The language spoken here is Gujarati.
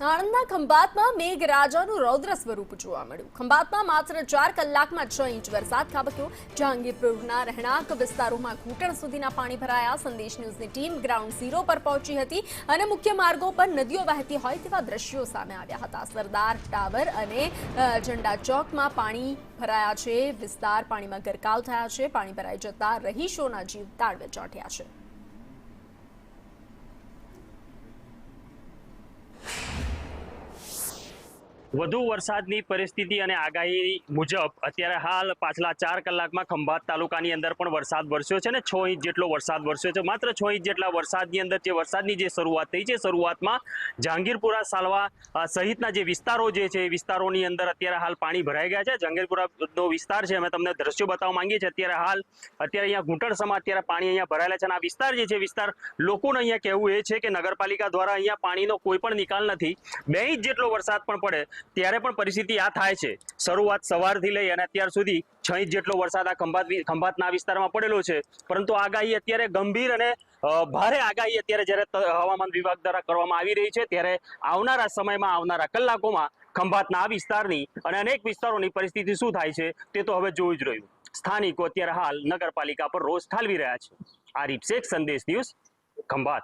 આણંદના ખંભાતમાં મેઘરાજાનું રૌદ્ર સ્વરૂપ જોવા મળ્યું। ખંભાતમાં માત્ર 4 કલાકમાં 6 ઇંચ વરસાદ ખાબક્યો। જહાંગીરપુરના રહેણાંક વિસ્તારોમાં ઘૂંટણ સુધીના પાણી ભરાયા। સંદેશ ન્યૂઝની ટીમ ગ્રાઉન્ડ ઝીરો પર પહોંચી હતી અને મુખ્ય માર્ગો પર નદીઓ વહેતી હોય તેવા દ્રશ્યો સામે આવ્યા હતા। સરદાર ટાવર અને ઝંડા ચોકમાં પાણી ભરાયા છે। વિસ્તાર પાણીમાં ગરકાવ થયા છે। પાણી ભરાઈ જતા રહીશોના જીવ તાળવે ચોંટ્યા છે। વધુ વરસાદની પરિસ્થિતિ અને આગાહી મુજબ અત્યારે હાલ પાછલા 4 કલાકમાં ખંભાત તાલુકાની અંદર પણ વરસાદ વરસ્યો છે અને 6 ઇંચ જેટલો વરસાદ વરસ્યો છે। માત્ર 6 ઇંચ જેટલા વરસાદની અંદર વરસાદની જે શરૂઆત થઈ છે, શરૂઆતમાં જહાંગીરપુરા સાલવા સહિતના જે વિસ્તારો છે, વિસ્તારોની અંદર અત્યારે હાલ પાણી ભરાઈ ગયા છે। જહાંગીરપુરાનો વિસ્તાર છે, અમે તમને દ્રશ્યો બતાવવા માંગીએ છીએ। અત્યારે અહીંયા ઘૂંટણસમાં અત્યારે પાણી અહીંયા ભરાયેલા છે અને આ વિસ્તાર જે છે, વિસ્તાર લોકોનું અહીંયા કહેવું એ છે કે નગરપાલિકા દ્વારા અહીંયા પાણીનો કોઈ પણ નિકાલ નથી। 2 ઇંચ જેટલો વરસાદ પણ પડે ત્યારે પણ પરિસ્થિતિ આ થાય છે। શરૂઆત સવારથી લઈ અને અત્યાર સુધી 6 ઇંચ જેટલો વરસાદ આ ખંભાતના વિસ્તારમાં પડેલો છે, પરંતુ આગાહી અત્યારે ગંભીર અને ભારે આગાહી અત્યારે જ્યારે હવામાન વિભાગ દ્વારા કરવામાં આવી રહી છે, ત્યારે આવનારા સમયમાં, આવનારા કલાકોમાં ખંભાતના આ વિસ્તારની અને અનેક વિસ્તારોની પરિસ્થિતિ શું થાય છે તે તો હવે જોવું જ રહ્યું। સ્થાનિકો અત્યારે હાલ નગરપાલિકા પર રોષ ઠાલવી રહ્યા છે। આરીફ શેખ, સંદેશ ન્યૂઝ, ખંભાત।